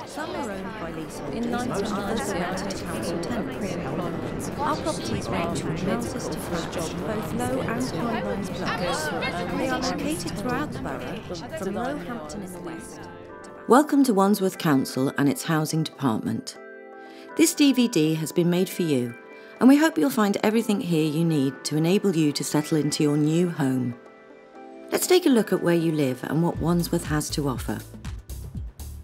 Some are owned by leaseholders, others are rented to council tenants. Our properties range from houses to flats, both low and high-rise blocks. They are located throughout the borough, from Roehampton in the west. Welcome to Wandsworth Council and its housing department. This DVD has been made for you, and we hope you'll find everything here you need to enable you to settle into your new home. Let's take a look at where you live and what Wandsworth has to offer.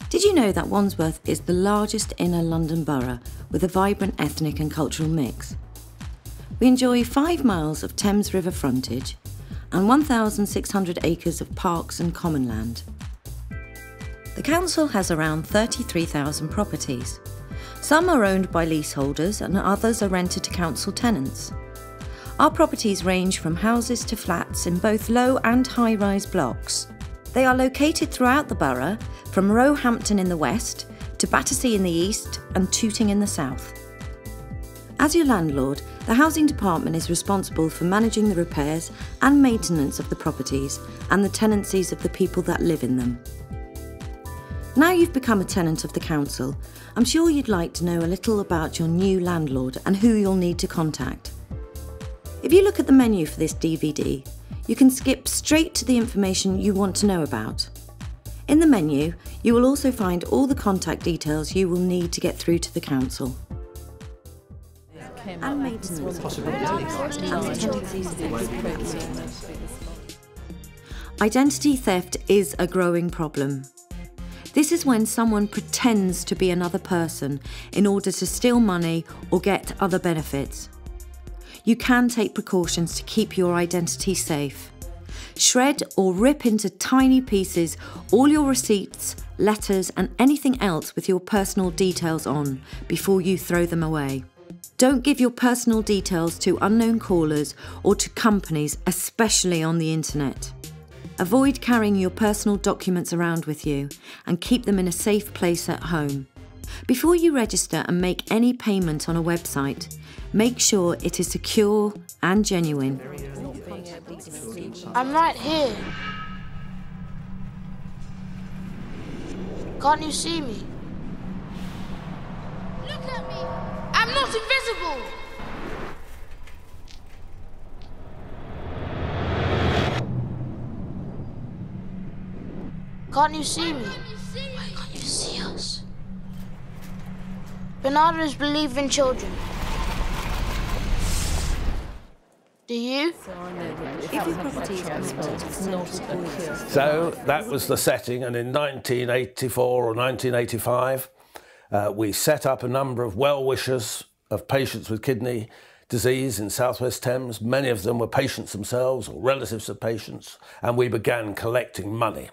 Did you know that Wandsworth is the largest inner London borough with a vibrant ethnic and cultural mix? We enjoy 5 miles of Thames River frontage and 1,600 acres of parks and common land. The council has around 33,000 properties. Some are owned by leaseholders and others are rented to council tenants. Our properties range from houses to flats in both low and high-rise blocks. They are located throughout the borough, from Roehampton in the west to Battersea in the east and Tooting in the south. As your landlord, the housing department is responsible for managing the repairs and maintenance of the properties and the tenancies of the people that live in them. Now you've become a tenant of the council, I'm sure you'd like to know a little about your new landlord and who you'll need to contact. If you look at the menu for this DVD, you can skip straight to the information you want to know about. In the menu, you will also find all the contact details you will need to get through to the council. And maintenance Identity theft is a growing problem. This is when someone pretends to be another person in order to steal money or get other benefits. You can take precautions to keep your identity safe. Shred or rip into tiny pieces all your receipts, letters and anything else with your personal details on before you throw them away. Don't give your personal details to unknown callers or to companies, especially on the internet. Avoid carrying your personal documents around with you and keep them in a safe place at home. Before you register and make any payment on a website, make sure it is secure and genuine. I'm right here. Can't you see me? Look at me! I'm not invisible! Can't you see me? Why can't you see us? Bernardos believe in children. Do you? So that was the setting, and in 1984 or 1985, we set up a number of well-wishers of patients with kidney disease in southwest Thames. Many of them were patients themselves or relatives of patients, and we began collecting money.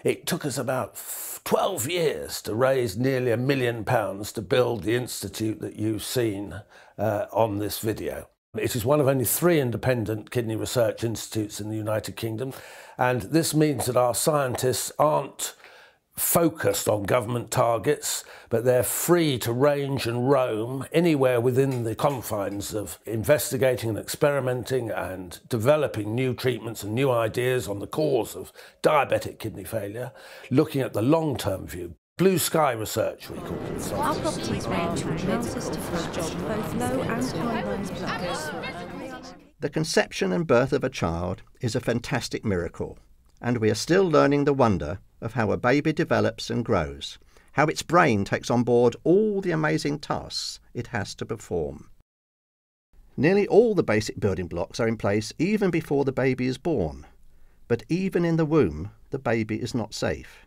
It took us about 12 years to raise nearly £1 million to build the institute that you've seen on this video. It is one of only 3 independent kidney research institutes in the United Kingdom, and this means that our scientists aren't focused on government targets, but they're free to range and roam anywhere within the confines of investigating and experimenting and developing new treatments and new ideas on the cause of diabetic kidney failure, looking at the long-term view. Blue sky research, we call it. Our properties range from houses to flats, both low and high-rise blocks. The conception and birth of a child is a fantastic miracle, and we are still learning the wonder of how a baby develops and grows, how its brain takes on board all the amazing tasks it has to perform. Nearly all the basic building blocks are in place even before the baby is born, but even in the womb, the baby is not safe.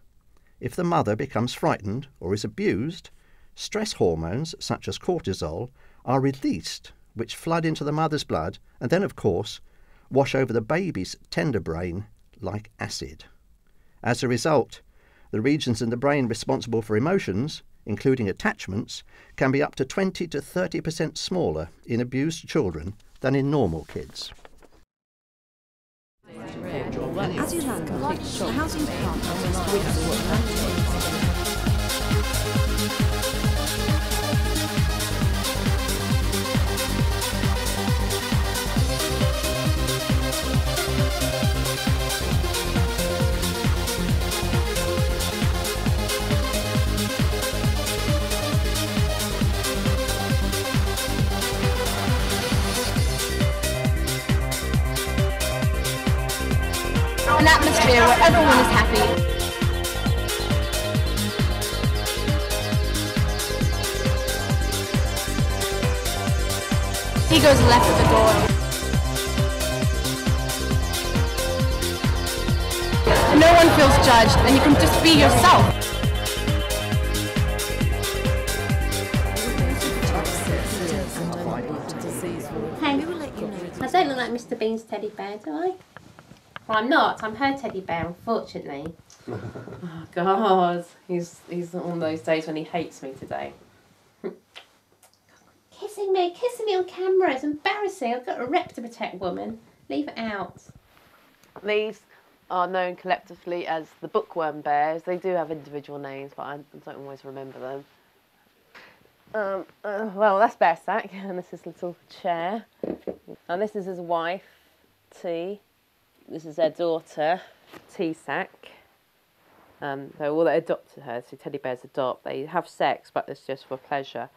If the mother becomes frightened or is abused, stress hormones such as cortisol are released, which flood into the mother's blood and then, of course, wash over the baby's tender brain like acid. As a result, the regions in the brain responsible for emotions, including attachments, can be up to 20 to 30% smaller in abused children than in normal kids. As you land, the housing department atmosphere where everyone is happy. He goes left at the door. And no one feels judged, and you can just be yourself. Hey, I don't look like Mr. Bean's teddy bear, do I? Well, I'm not. I'm her teddy bear, unfortunately. Oh, God. He's on those days when he hates me today. Kissing me on camera. It's embarrassing. I've got a rep to protect, woman. Leave it out. These are known collectively as the bookworm bears. They do have individual names, but I don't always remember them. Well, that's Bear Sack, and this is little chair. And this is his wife, T. This is their daughter, T Sack. Well, they adopted her, so teddy bears adopt. They have sex, but it's just for pleasure.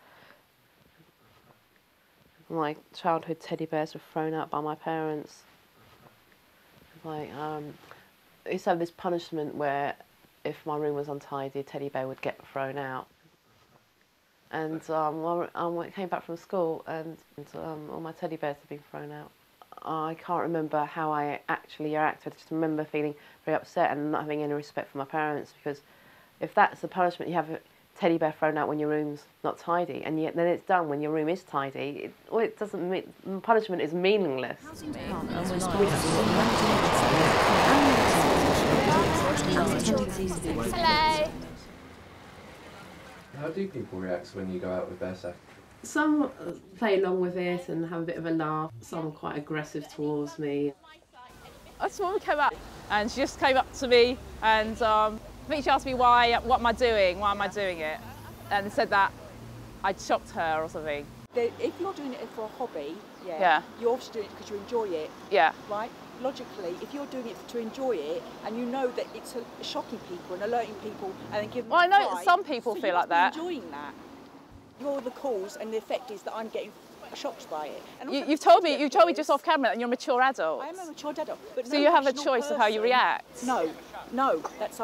My childhood teddy bears were thrown out by my parents. Like, I used to have this punishment where if my room was untidy, a teddy bear would get thrown out. And I came back from school and all my teddy bears had been thrown out. I can't remember how I actually reacted. I just remember feeling very upset and not having any respect for my parents, because if that's the punishment, you have a teddy bear thrown out when your room's not tidy, and yet then it's done when your room is tidy. It doesn't mean, punishment is meaningless. Hello. How do people react when you go out with Bear Sack? Some play along with it and have a bit of a laugh. Some are quite aggressive towards me. This woman came up and she just came up to me and I think she asked me why, what am I doing it? And said that I'd shocked her or something. If you're doing it for a hobby, Yeah. you're obviously doing it because you enjoy it. Yeah. Right? Logically, if you're doing it to enjoy it and you know that it's shocking people and alerting people and then giving them Well, I know advice, some people so feel you like must be that. enjoying that. You're the cause and the effect is that I'm getting shocked by it. And also You've told me just off camera that you're a mature adult. I am a mature adult. But So no you have a rational choice of how you person- react. No, that's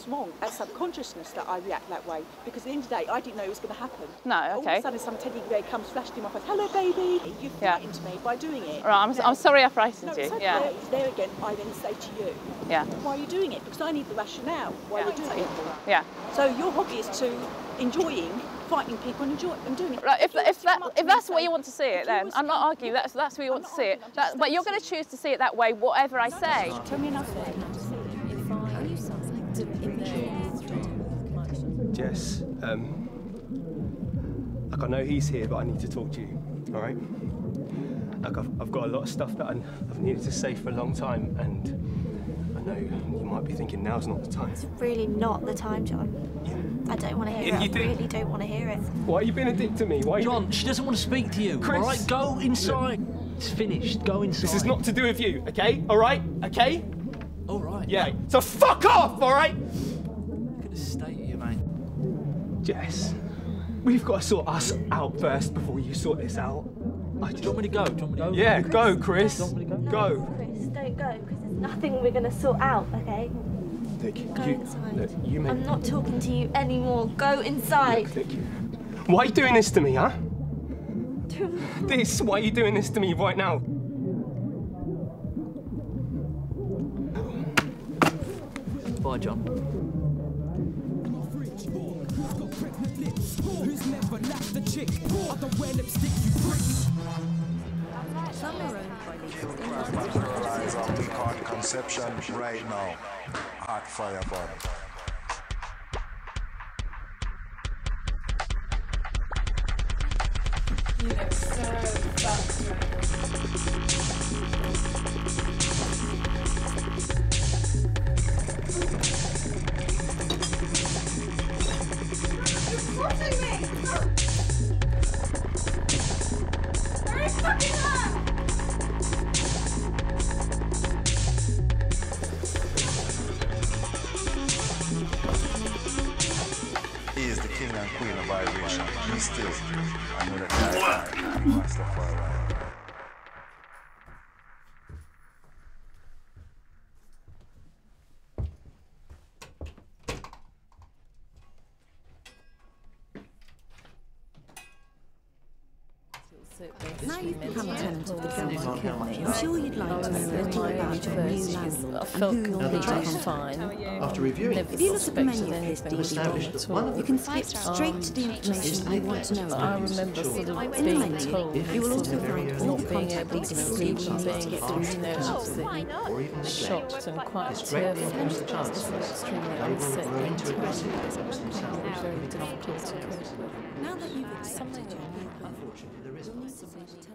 wrong. That's subconsciousness that I react that way, because at the end of the day, I didn't know it was going to happen. No, All of okay. a sudden, some teddy bear comes flashed in my face. Hello, baby. You frightened me by doing it. Right, I'm sorry I frightened No, you. it's okay. Yeah. There again, I then say to you, Yeah. why are you doing it? Because I need the rationale why you're doing it. Yeah. So your hobby is to enjoying fighting people and doing it. Right, if that's the way you want to see it, then I'm not arguing. That's the way you want to see it. But you're going to choose to see it that way, whatever I say. Tell me another way. Jess, like I know he's here, but I need to talk to you, all right? Like I've got a lot of stuff that I've needed to say for a long time, and I know you might be thinking now's not the time. It's really not the time, John. Yeah. I don't want to hear it. I really don't want to hear it. Why are you being a dick to me? Why? John, she doesn't want to speak to you. Chris. All right, go inside. It's finished. Go inside. This is not to do with you, okay? All right? Okay? All right. Yeah. So fuck off, all right? I'm gonna stay here, mate. Jess, we've got to sort us out first before you sort this out. Do you want me to go? Do you want me to go? Yeah, go, Chris. Do you want me to go? Go. Chris, don't go, because there's nothing we're going to sort out, okay? Look, Go inside. I'm not talking to you anymore. Go inside. Look. Why are you doing this to me, huh? Why are you doing this to me right now? Bye, John. Who's never laughed the chick? I don't wear lipstick, you pricks. Some are owned by We call conception right now. Hot fire bomb. He is the king and queen of vibration. Be still. I know that guy. Master for a while. Now you've become a tenant of the Belmont Kidney, I'm sure you'd like to know a little about your new landlord and who you'll be fine. After reviewing If you look at the menu of his DVD, you can skip straight to the information you want to know about. I remember sort of In the being menu, told, you will also find all not the being contact able to details sleep you and need being to get through to the absolutely shocked and quite tearful. It's extremely unsettling. It's very difficult to cope with. Now that you've accepted Something your new home, unfortunately, there is you'll need to